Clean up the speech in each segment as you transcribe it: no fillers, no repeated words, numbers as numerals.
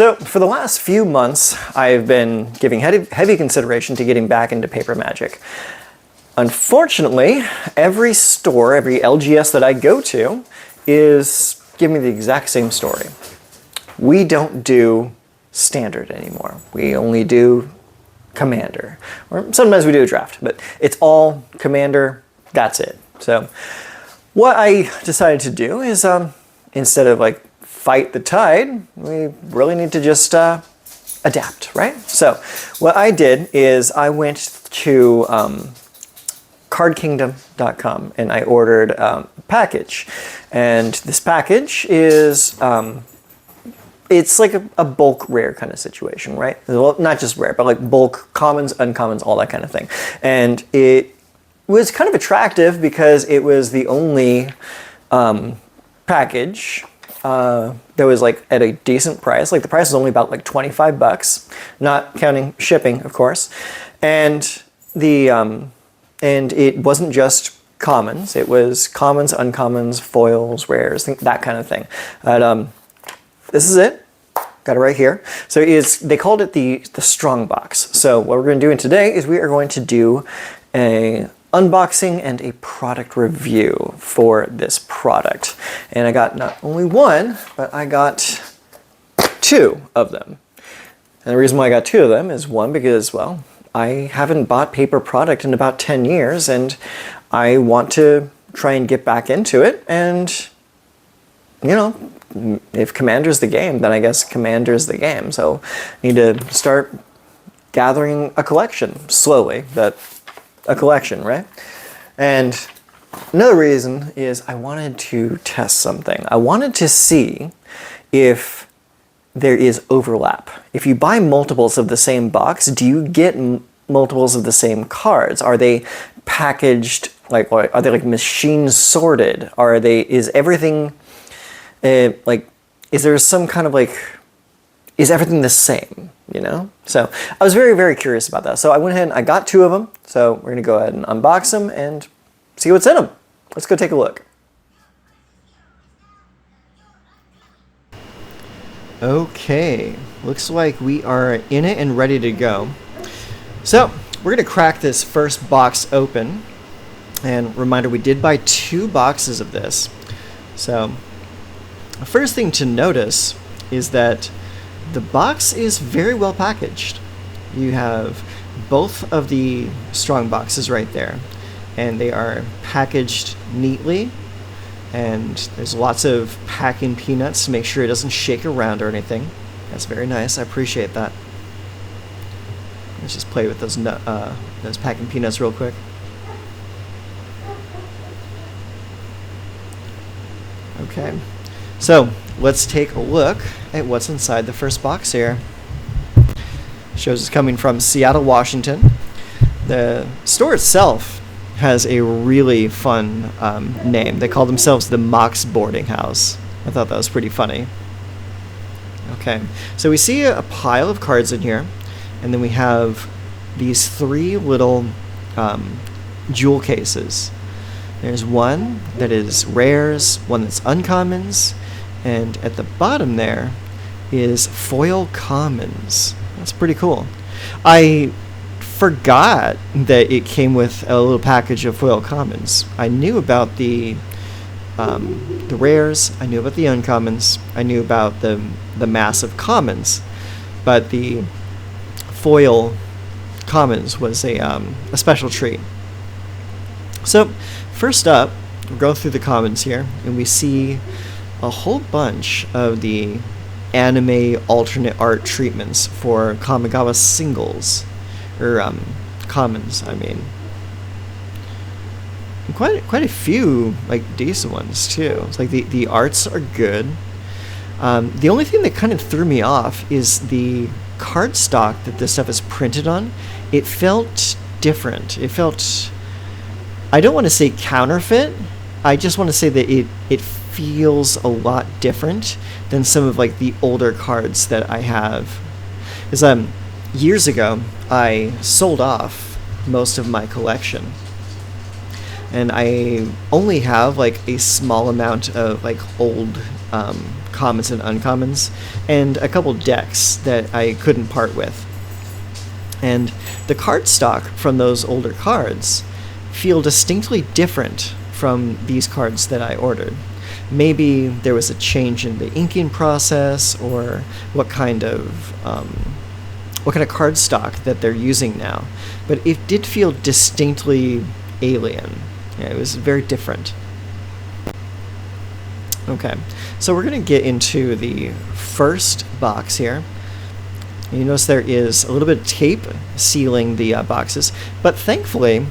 So for the last few months, I've been giving heavy consideration to getting back into paper magic. Unfortunately, every store, every LGS that I go to is giving me the exact same story. We don't do standard anymore. We only do commander. Or sometimes we do a draft, but it's all commander, that's it. So what I decided to do is instead of like fight the tide, we really need to just adapt, right? So what I did is I went to cardkingdom.com and I ordered a package. And this package is, it's like a bulk rare kind of situation, right? Well, not just rare, but like bulk commons, uncommons, all that kind of thing. And it was kind of attractive because it was the only package that was like at a decent price. Like the price was only about like $25, not counting shipping, of course. And the and it wasn't just commons. It was commons, uncommons, foils, rares, that kind of thing. But this is it. Got it right here. So they called it the Strongbox. So what we're going to do today is we are going to do a unboxing and a product review for this product. And I got not only one, but I got two of them. And the reason why I got two of them is one, because, well, I haven't bought paper product in about 10 years and I want to try and get back into it. And, you know, if Commander's the game, then I guess Commander's the game. So I need to start gathering a collection slowly, but a collection, right? And another reason is I wanted to test something. I wanted to see if there is overlap. If you buy multiples of the same box, do you get multiples of the same cards? Are they packaged, like, are they like machine sorted? Is everything, like, is there some kind of like, is everything the same, you know? So I was very, very curious about that. So I went ahead and I got two of them. So we're gonna go ahead and unbox them and see what's in them. Let's go take a look. Okay, looks like we are in it and ready to go. So we're gonna crack this first box open. And reminder, we did buy 2 boxes of this. So the first thing to notice is that the box is very well packaged. You have both of the strong boxes right there, and they are packaged neatly, and there's lots of packing peanuts to make sure it doesn't shake around or anything. That's very nice. I appreciate that. Let's just play with those packing peanuts real quick. Okay, so let's take a look at what's inside the first box here. Shows it's coming from Seattle, Washington. The store itself has a really fun name. They call themselves the Mox Boarding House. I thought that was pretty funny. Okay, so we see a pile of cards in here, and then we have these 3 little jewel cases. There's one that is rares, one that's uncommons, and at the bottom there is foil commons. That's pretty cool. I forgot that it came with a little package of foil commons. I knew about the rares, I knew about the uncommons, I knew about the massive commons, but the foil commons was a special treat. So first up, we'll go through the commons here, and we see a whole bunch of the anime alternate art treatments for Kamigawa singles, or commons, I mean. And quite a few like decent ones too. It's like the arts are good. The only thing that kind of threw me off is the cardstock that this stuff is printed on. It felt different. It felt, I don't want to say counterfeit, I just want to say that it feels a lot different than some of like the older cards that I have. Because years ago I sold off most of my collection, and I only have like a small amount of like old commons and uncommons, and a couple decks that I couldn't part with. And the card stock from those older cards feel distinctly different from these cards that I ordered. Maybe there was a change in the inking process, or what kind of card stock that they're using now. But it did feel distinctly alien. Yeah, it was very different. Okay, so we're going to get into the first box here. You notice there is a little bit of tape sealing the boxes, but thankfully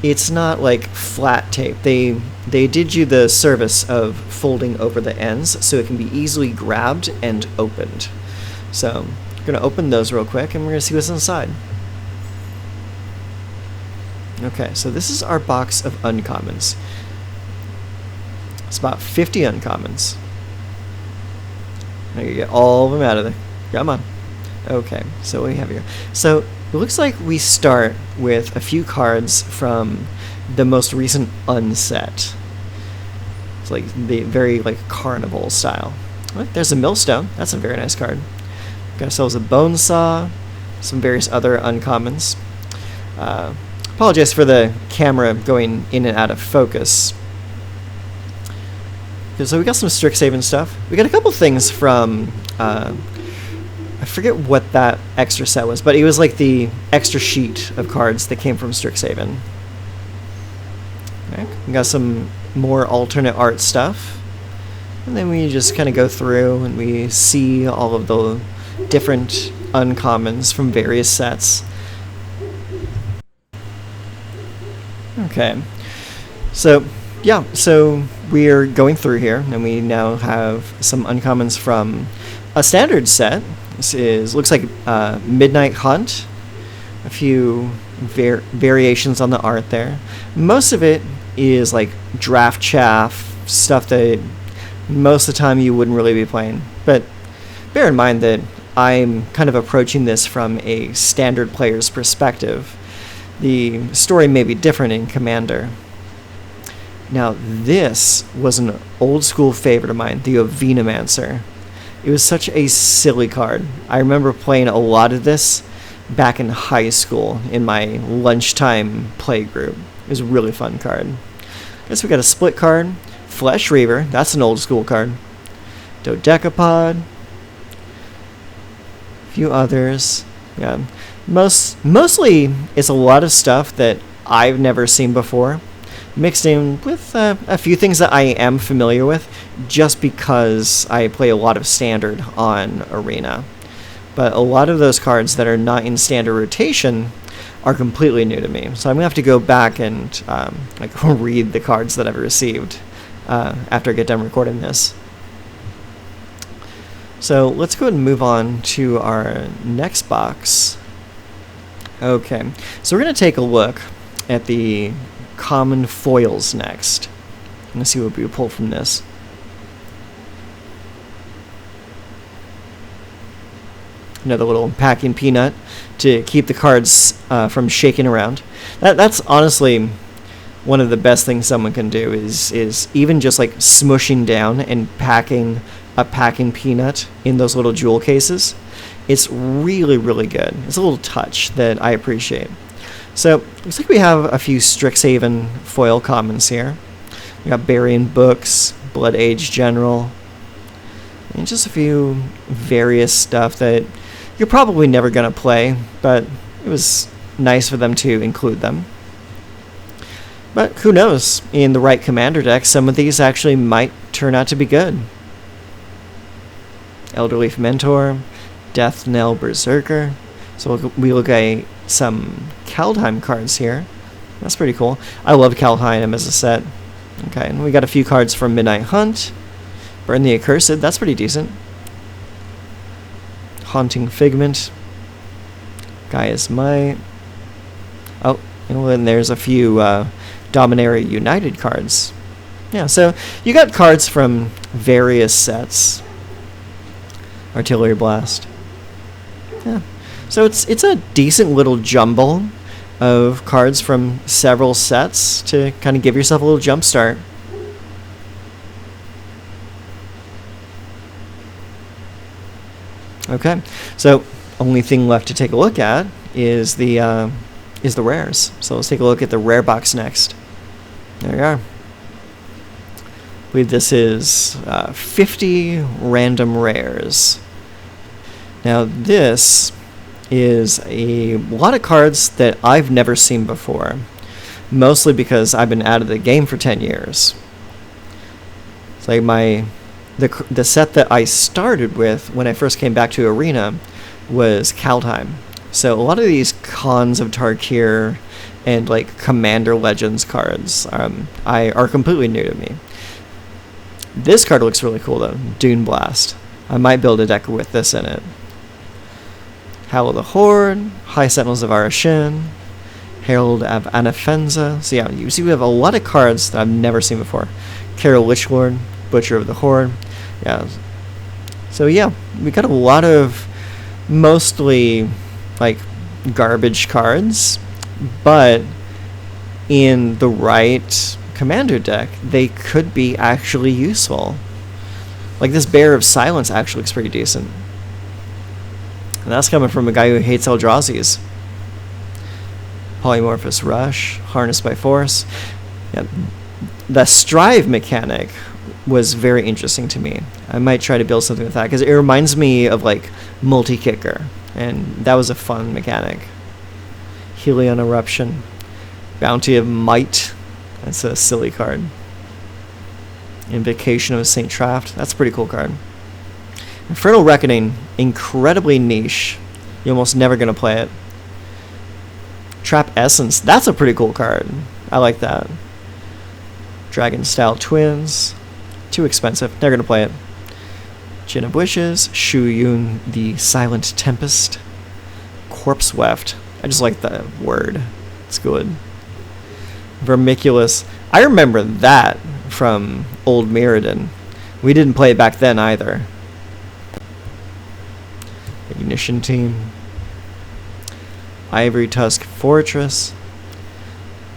it's not like flat tape. They did you the service of folding over the ends so it can be easily grabbed and opened. So I'm going to open those real quick and we're going to see what's inside. Okay, so this is our box of uncommons. It's about 50 uncommons. Now you get all of them out of there. Come on. Okay, so what do we have here? So it looks like we start with a few cards from the most recent unset. It's like the very like carnival style. Right, there's a millstone. That's a very nice card. Got ourselves a bone saw, some various other uncommons. Apologize for the camera going in and out of focus. So we got some Strixhaven stuff. We got a couple things from I forget what that extra set was, but it was like the extra sheet of cards that came from Strixhaven. Okay. We got some more alternate art stuff. And then we just kind of go through and we see all of the different uncommons from various sets. Okay. So, yeah, so we're going through here, and we now have some uncommons from a standard set. This looks like Midnight Hunt. A few variations on the art there. Most of it is like draft chaff, stuff that most of the time you wouldn't really be playing. But bear in mind that I'm kind of approaching this from a standard player's perspective. The story may be different in Commander. Now this was an old school favorite of mine, the Ovenomancer. It was such a silly card. I remember playing a lot of this back in high school in my lunchtime play group. It was a really fun card. Guess we got a split card. Flesh Reaver, that's an old school card. Dodecapod. A few others. Yeah. Mostly it's a lot of stuff that I've never seen before, mixed in with a few things that I am familiar with, just because I play a lot of Standard on Arena. But a lot of those cards that are not in Standard rotation are completely new to me. So I'm going to have to go back and read the cards that I've received after I get done recording this. So let's go ahead and move on to our next box. Okay, so we're going to take a look at the common foils next. Let's see what we pull from this. Another little packing peanut to keep the cards from shaking around. That's honestly one of the best things someone can do is even just like smushing down and packing a packing peanut in those little jewel cases. It's really, really good. It's a little touch that I appreciate. So, looks like we have a few Strixhaven foil commons here. We got Burying Books, Blood Age General, and just a few various stuff that you're probably never going to play, but it was nice for them to include them. But who knows, in the right Commander deck, some of these actually might turn out to be good. Elderleaf Mentor, Death Knell Berserker. So we look at some Kaldheim cards here. That's pretty cool. I love Kaldheim as a set. Okay, and we got a few cards from Midnight Hunt. Burn the Accursed, that's pretty decent. Haunting Figment. Gaia's Might. Oh, and then there's a few Dominaria United cards. Yeah, so you got cards from various sets. Artillery Blast. Yeah. So it's a decent little jumble of cards from several sets to kind of give yourself a little jump start. Okay, so only thing left to take a look at is the rares. So let's take a look at the rare box next. There we are. I believe this is 50 random rares. Now this is a lot of cards that I've never seen before, mostly because I've been out of the game for 10 years. It's like the set that I started with when I first came back to Arena was Kaldheim. So a lot of these Khans of Tarkir and like Commander Legends cards are completely new to me. This card looks really cool though, Dune Blast. I might build a deck with this in it. Howl of the Horde, High Sentinels of Arashin, Herald of Anafenza. So yeah, you see we have a lot of cards that I've never seen before. Carol Lichlord, Butcher of the Horde. Yeah. So yeah, we got a lot of mostly like garbage cards, but in the right commander deck, they could be actually useful. Like this Bear of Silence actually looks pretty decent. And that's coming from a guy who hates Eldrazi's. Polymorphous Rush, Harnessed by Force. Yeah. The Strive mechanic was very interesting to me. I might try to build something with that because it reminds me of like multi-kicker, and that was a fun mechanic. Helion Eruption, Bounty of Might. That's a silly card. Invocation of Saint Traft. That's a pretty cool card. Infernal Reckoning, incredibly niche. You're almost never going to play it. Trap Essence, that's a pretty cool card. I like that. Dragon Style Twins, too expensive, never going to play it. Gin of Wishes, Shu Yun the Silent Tempest. Corpse Weft, I just like the word, it's good. Vermiculous, I remember that from Old Mirrodin. We didn't play it back then either. Ignition Team, Ivory Tusk Fortress,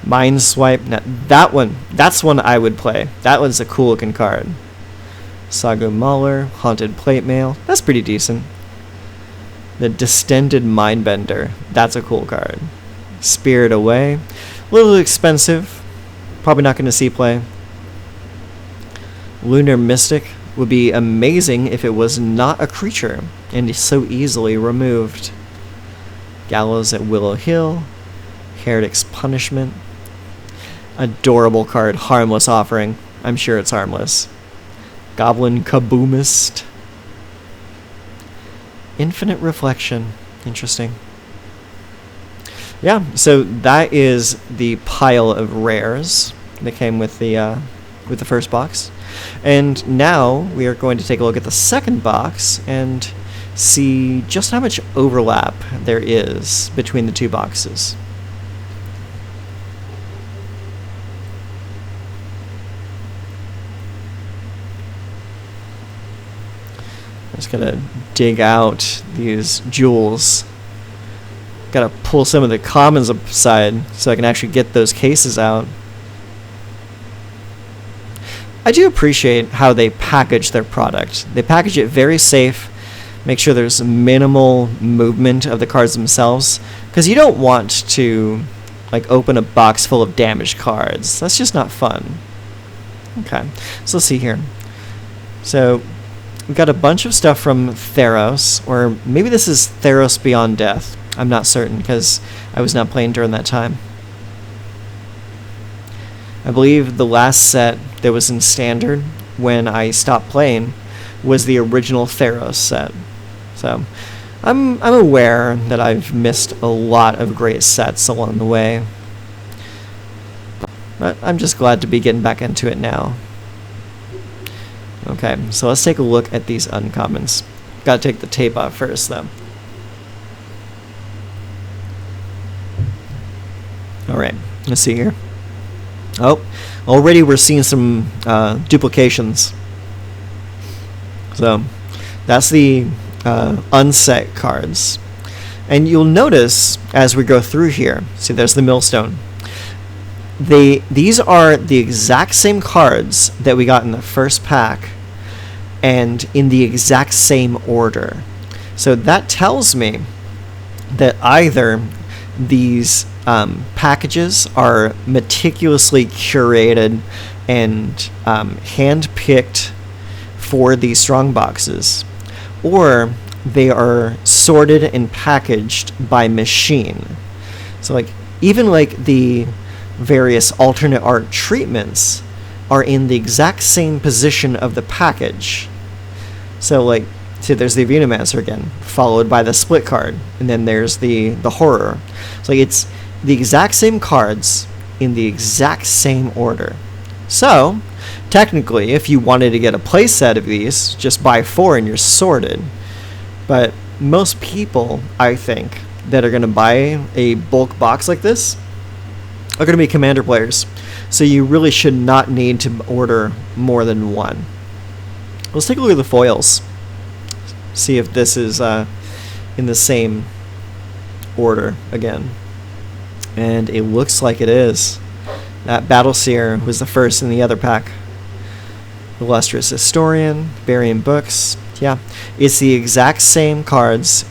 Mind Swipe. Now that's one I would play. That was a cool looking card. Saga Mauler, Haunted Plate Mail, that's pretty decent. The Distended Mindbender, that's a cool card. Spirit Away, a little expensive, probably not going to see play. Lunar Mystic would be amazing if it was not a creature and so easily removed. Gallows at Willow Hill, Heretic's Punishment. Adorable card, Harmless Offering. I'm sure it's harmless. Goblin Kaboomist. Infinite Reflection. Interesting. Yeah, so that is the pile of rares that came with the first box. And now we are going to take a look at the second box and see just how much overlap there is between the two boxes. I'm just gonna dig out these jewels. Gotta pull some of the commons aside so I can actually get those cases out. I do appreciate how they package their product. They package it very safe, make sure there's minimal movement of the cards themselves, because you don't want to like open a box full of damaged cards. That's just not fun. Okay, so let's see here. So we've got a bunch of stuff from Theros, or maybe this is Theros Beyond Death. I'm not certain because I was not playing during that time. I believe the last set that was in Standard when I stopped playing was the original Theros set. So I'm aware that I've missed a lot of great sets along the way. But I'm just glad to be getting back into it now. Okay, so let's take a look at these uncommons. Gotta take the tape off first though. Alright, let's see here. Oh, already we're seeing some duplications. So that's the unset cards. And you'll notice as we go through here, see there's the millstone. These are the exact same cards that we got in the first pack and in the exact same order. So that tells me that either these packages are meticulously curated and hand-picked for these strong boxes, or they are sorted and packaged by machine. So like even like the various alternate art treatments are in the exact same position of the package. So like, see, there's the Venumancer again, followed by the split card, and then there's the horror. So like, it's the exact same cards in the exact same order. So technically, if you wanted to get a play set of these, just buy 4 and you're sorted. But most people, I think, that are going to buy a bulk box like this are going to be Commander players. So you really should not need to order more than one. Let's take a look at the foils. See if this is in the same order again. And it looks like it is. That Battleseer was the first in the other pack. Illustrious Historian, Burying Books. Yeah, it's the exact same cards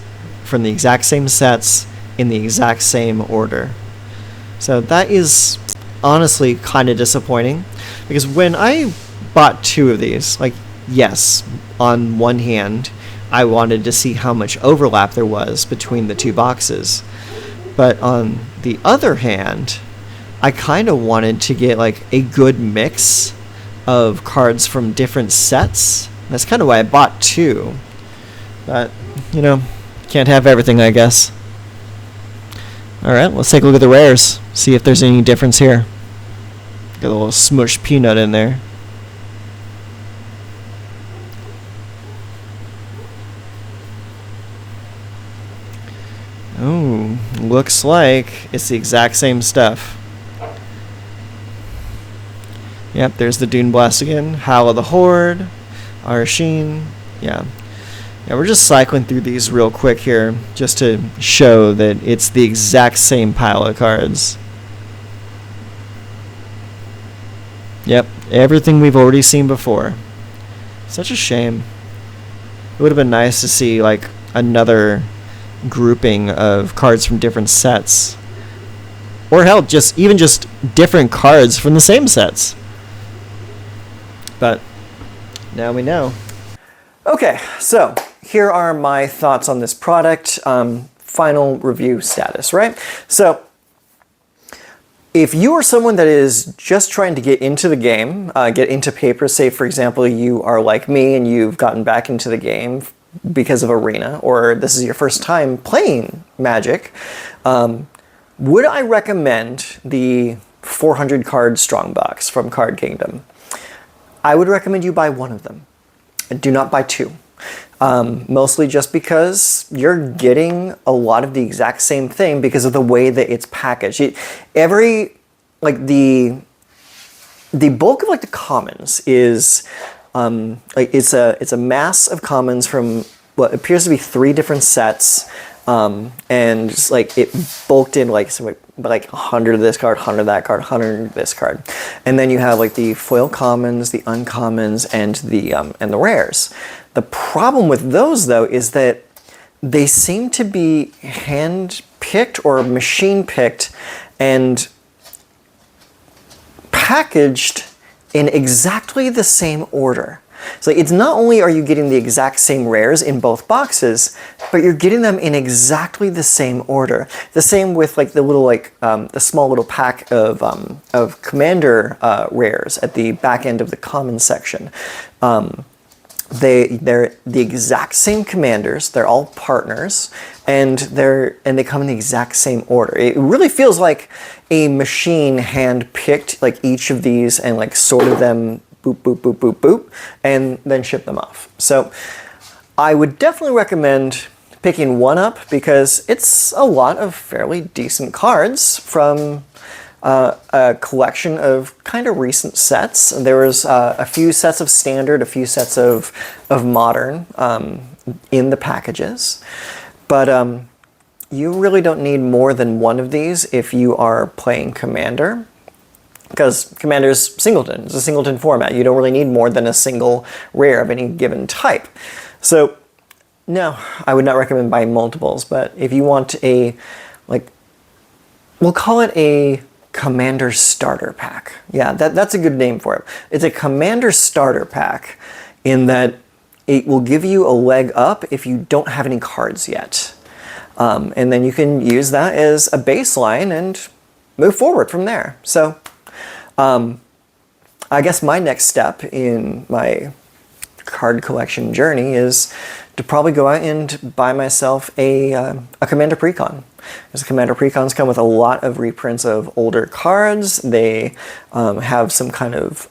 from the exact same sets in the exact same order. So that is honestly kind of disappointing, because when I bought 2 of these, like, yes, on one hand, I wanted to see how much overlap there was between the 2 boxes. But on the other hand, I kind of wanted to get like a good mix of cards from different sets. That's kind of why I bought 2. But, you know, can't have everything, I guess. Alright, let's take a look at the rares. See if there's any difference here. Got a little smushed peanut in there. Oh, looks like it's the exact same stuff. Yep, there's the Dune Blast again. Howl of the Horde. Arsheen. Yeah, we're just cycling through these real quick here just to show that it's the exact same pile of cards. Yep, everything we've already seen before. Such a shame. It would have been nice to see like another grouping of cards from different sets. Or hell, just different cards from the same sets. But now we know. Okay, so here are my thoughts on this product. Final review status, right? So if you are someone that is just trying to get into the game, get into Paper, say for example you are like me and you've gotten back into the game because of Arena, or this is your first time playing Magic, would I recommend the 400 card Strongbox from Card Kingdom? I would recommend you buy 1 of them. Do not buy 2. Mostly just because you're getting a lot of the exact same thing because of the way that it's packaged. The bulk of like the commons is like it's a mass of commons from what appears to be 3 different sets, and just like it bulked in like 100 of this card, 100 of that card, 100 of this card, and then you have like the foil commons, the uncommons, and the rares. The problem with those though is that they seem to be hand picked or machine picked and packaged in exactly the same order. So it's not only are you getting the exact same rares in both boxes, but you're getting them in exactly the same order. The same with like the little the small little pack of Commander rares at the back end of the common section. They're the exact same commanders. They're all partners, and they come in the exact same order. It really feels like a machine hand picked like each of these and like sorted them, boop boop boop boop boop, and then shipped them off. So I would definitely recommend picking 1 up because it's a lot of fairly decent cards from a collection of kind of recent sets. There was a few sets of standard, a few sets of modern in the packages, but you really don't need more than 1 of these if you are playing Commander, because Commander's singleton. It's a singleton format. You don't really need more than a single rare of any given type. So No, I would not recommend buying multiples, but if you want a, like, we'll call it a Commander Starter Pack. Yeah, that's a good name for it. It's a Commander Starter Pack in that it will give you a leg up if you don't have any cards yet. And then you can use that as a baseline and move forward from there. So I guess my next step in my card collection journey is to probably go out and buy myself a Commander Precon. Because Commander Precons come with a lot of reprints of older cards. They have some kind of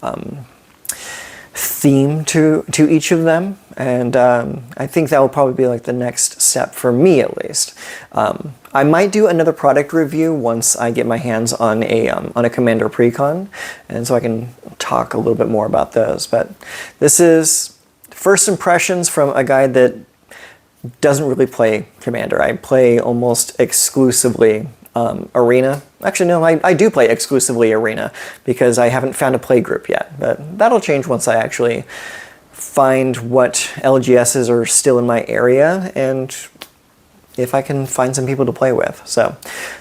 theme to each of them, and I think that will probably be like the next step for me, at least. I might do another product review once I get my hands on a Commander Precon, and so I can talk a little bit more about those. But this is first impressions from a guy that doesn't really play Commander. I play almost exclusively Arena. Actually, no, I do play exclusively Arena because I haven't found a play group yet. But that'll change once I actually find what LGSs are still in my area and if I can find some people to play with. So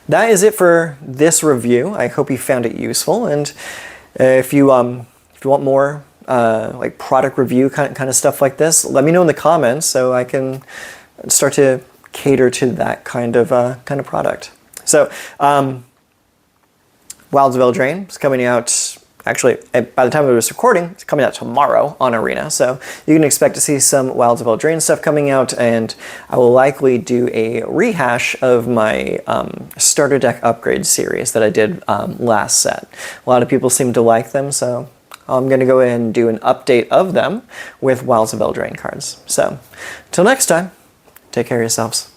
that is it for this review. I hope you found it useful. And if you want more like product review kind of stuff like this, let me know in the comments so I can start to cater to that kind of product. So, Wilds of Eldraine is coming out, actually, by the time of this recording, it's coming out tomorrow on Arena. So you can expect to see some Wilds of Eldraine stuff coming out, and I will likely do a rehash of my starter deck upgrade series that I did last set. A lot of people seem to like them, so I'm going to go ahead and do an update of them with Wilds of Eldraine cards. So, till next time, take care of yourselves.